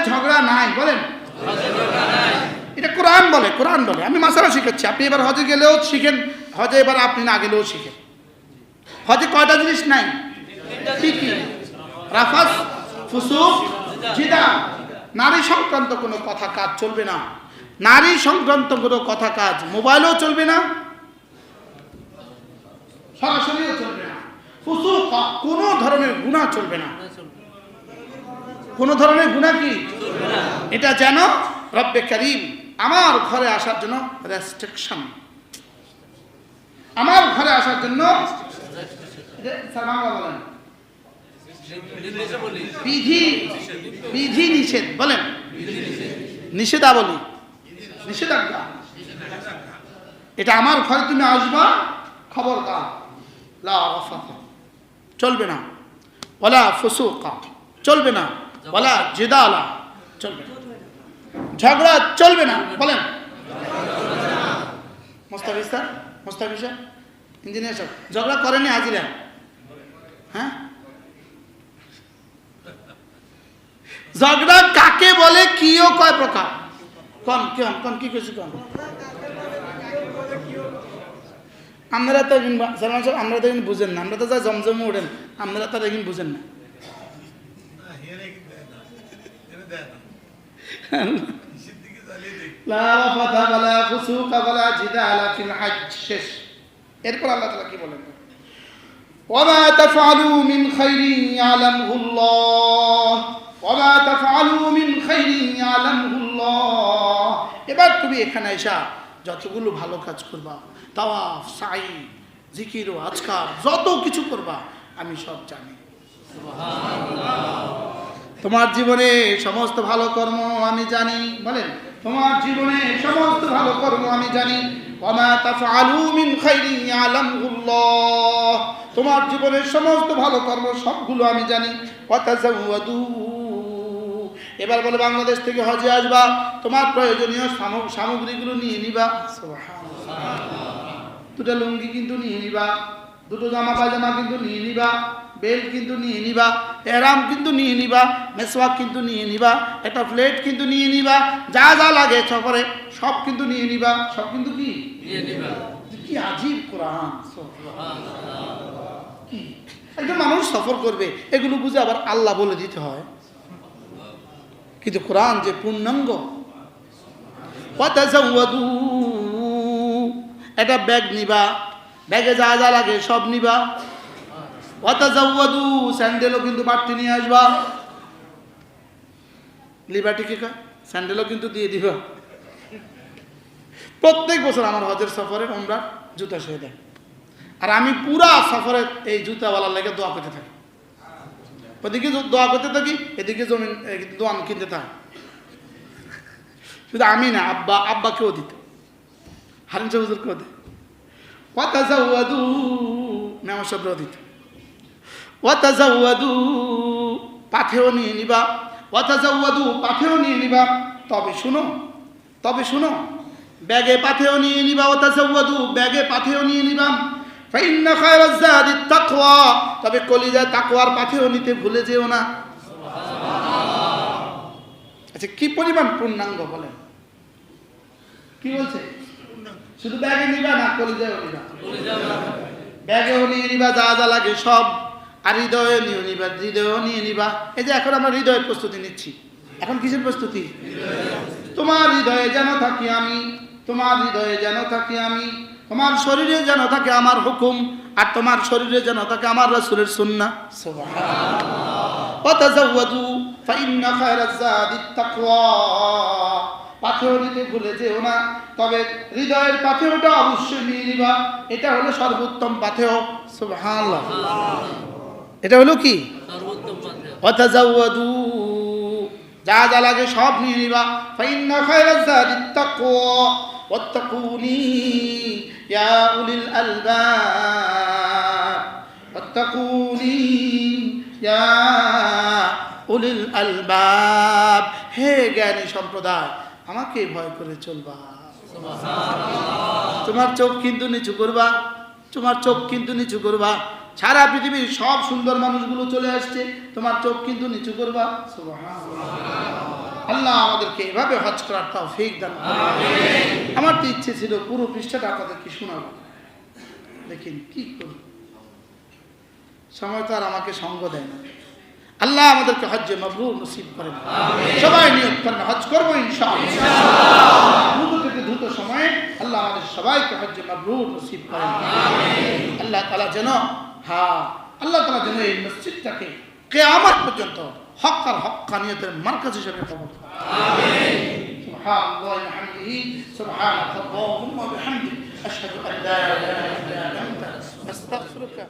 ঝগড়া নাই, বলেন। এটা কোরআন বলে, কোরআন বলে। আমি মাসালা শিখাচ্ছি, আপনি এবার হজে গেলেও শিখেন, হজে এবার আপনি না গেলেও শিখেন। হজে কয়টা জিনিস নাই? কি কি? রাফাস, ফুসুক, জিদাল। নারী সংক্রান্ত কোনো কথা কাজ চলবে না। নারী সংক্রান্ত কোনো কথা কাজ মোবাইলেও চলবে না, সরাসরিও চলবে না। ফুসুক, কোনো ধরনের গুনাহ চলবে না। কোনো ধরনের গুনাহ কি চলবে না। এটা যেন রব্বে কারীম আমার ঘরে আসার জন্য রেস্ট্রিকশন, আমার ঘরে আসার জন্য বলেন বিধি, বিধি নিষেধ, বলেন নিষেধাবলী, নিষেধাজ্ঞা। এটা আমার ঘরে তুমি আসবা, খবরদার, লা রাফাথা চলবে না, ওয়ালা ফুসুকা চলবে না, ওয়ালা জিদালা চলবে না, ঝগড়া চলবে না, বলেন। Mostafiz sir, Mostafiz sir, engineer sir, ঝগড়া করেনি হাজিরা? হ্যাঁ, ঝগড়া কাকে বলে, কিও কয় প্রকার? কোন কোন কি কিছু কোন? আপনারা তো সালমান সাহেব, আমরা তো এখন বুঝেন না, আমরা তো যা জমজমে ওঠেন, আপনারা তো এখন বুঝেন না। এরপর আল্লাহ তাআলা কি বলেন? ওয়ামা তাফআলু মিন খাইরিন ইয়ালামুহুল্লাহ, ওয়ামা তাফআলু মিন খাইরিন ইয়ালামুহুল্লাহ। এবার তুমি এখানে এসা যতগুলো ভালো কাজ করবা, তাওয়াফ, সাই, জিকির ও আজকার, যত কিছু করবা আমি সব জানি। তোমার জীবনে সমস্ত ভালো কর্ম আমি জানি, বলেন তোমার জীবনে সমস্ত ভালো কর্ম আমি জানি। ওয়ামা তাফআলু মিন খাইরিন ইয়ালামুহুল্লাহ, তোমার জীবনের সমস্ত ভালো কর্ম সবগুলো আমি জানি। ওয়াতাযাওয়াদু, এবার বলে বাংলাদেশ থেকে হজে আসবা, তোমার প্রয়োজনীয় সামগ্রীগুলো নিয়ে নিবা। দুটো লুঙ্গি কিন্তু নিয়ে নিবা, দুটো জামা পায়জামা কিন্তু নিয়ে নিবা, বেল্ট কিন্তু নিয়ে নিবা, এহরাম কিন্তু নিয়ে নিবা, মেসওয়াক কিন্তু নিয়ে নিবা, একটা প্লেট কিন্তু নিয়ে নিবা, যা যা লাগে সফরে সব কিন্তু নিয়ে নিবা, সব কিন্তু কি নিয়ে নিবা। কি আজীব কোরআন! একজন মানুষ সফর করবে, এগুলো বুঝে আবার আল্লাহ বলে দিতে হয়, কিন্তু কোরআন যে পূর্ণাঙ্গ। ওয়াতাযাওয়াদু, একটা ব্যাগ নিবা, ব্যাগে যা যা লাগে সব নিবা। ওয়াতাযাওয়াদু, স্যান্ডেলও কিন্তু বাড়তি নিয়ে আসবা। লিবার্টি কি কয়? স্যান্ডেলও কিন্তু দিয়ে দিবা। প্রত্যেক বছর আমার হজের সফরে আমরা জুতা সহে দেয়, আর আমি পুরা সফরে এই জুতাওয়ালার লেগে দোয়া করতে থাকি। ওদিকে দোয়া করতে থাকি, এদিকে জমিন দোয়ান কিনতে থাকি। শুধু আমি না, আব্বাকেও দিত, হারিম হুজুরকেও দিত। ওয়াতাযাওয়াদু, মেমা সাহেবরাও দিত। ওয়াতাযাওয়াদু, পাথেও নিয়ে নিবা। ওয়াতাযাওয়াদু, পাথেও নিয়ে নিবা। তবে শুনো, তবে শুনো, ব্যাগে পাথেও নিয়ে নিবা। ওয়াতাযাওয়াদু, ব্যাগে পাথেও নিয়ে নিবা। ফাইন্না খায়রাজ যাদিত তাকওয়া, তবে কলিজায় তাকওয়ার পাথেও নিতে ভুলে যেও না। আচ্ছা, কি পরিমাণ পূর্ণাঙ্গ বলেন? কি বলছে? শুধু ব্যাগে নিবা না, কলিজায়ও নিবা? ব্যাগেও নিয়ে নিবা যা যা লাগে সব, আর হৃদয়ে নিয়ে নিবা, হৃদয়েও নিয়ে নিবা। এই যে এখন আমরা হৃদয়ের প্রস্তুতি নিচ্ছি, এখন কিসের প্রস্তুতি? তোমার হৃদয়ে যেন থাকি আমি, তোমার হৃদয়ে যেন থাকি আমি, তোমার শরীরে যেন থাকে আমার হুকুম, আর তোমার শরীরে যেন থাকে আমার রাসূলের সুন্নাহ। সুবহানাল্লাহ। ওয়াতাযাওয়াদু ফাইন্না খায়রাজ যাদিত তাকওয়া, পাথেও নিতে ভুলে যেও না, তবে হৃদয়ের পাথেওটা অবশ্যই নিয়ে নিবা। এটা হলো সর্বোত্তম পাথেও। সুবহানাল্লাহ। এটা হলো কি? সর্বোত্তম পাথেও। ওয়াতাযাওয়াদু, যা যা লাগে সব নিয়ে নিবা। ফাইন্না খায়রাজ যাদিত তাকওয়া ওয়াত্তাকুনি ইয়া উলিল আলবাব, ওয়াত্তাকুনি ইয়া উলিল আলবাব, হে জ্ঞানী সম্প্রদায়, আমাকে ভয় করে চলবা। সুবহানাল্লাহ। তোমার চোখ কিন্তু নিচু করবা, তোমার চোখ কিন্তু নিচু করবা। সারা পৃথিবীর সব সুন্দর মানুষগুলো চলে আসছে, তোমার চোখ কিন্তু নিচু করবা। সুবহানাল্লাহ। আল্লাহ আমাদেরকে এভাবে হজ করার তৌফিক দান করুন। আমার তো ইচ্ছে ছিল পুরো পৃষ্ঠাটা আপনাদেরকে শোনাবো, দেখেন কি করুন, সময় তো আর আমাকে সঙ্গ দেয় না। আল্লাহ আমাদেরকে হজ্জে মাবরুর নসিব করেন। সবাই নিয়ত করেন হজ করবো ইনশাআল্লাহ। দ্রুত থেকে দ্রুত সময়ে আল্লাহ আমাদের সবাইকে হজ্জে মাবরুর নসিব করেন। আল্লাহ তাআলা যেন আল্লাহ তাআলা যেন এই মসজিদটাকে কিয়ামত পর্যন্ত হক আর হক্কানিয়তের মার্কাজ হিসেবে কবুল করেন। আমিন। সুবহানাল্লাহি ওয়া বিহামদিহি সুবহানাল্লাহি ওয়া বিহামদিহি আশহাদু আন লা ইলাহা ইল্লা আনতা আস্তাগফিরুকা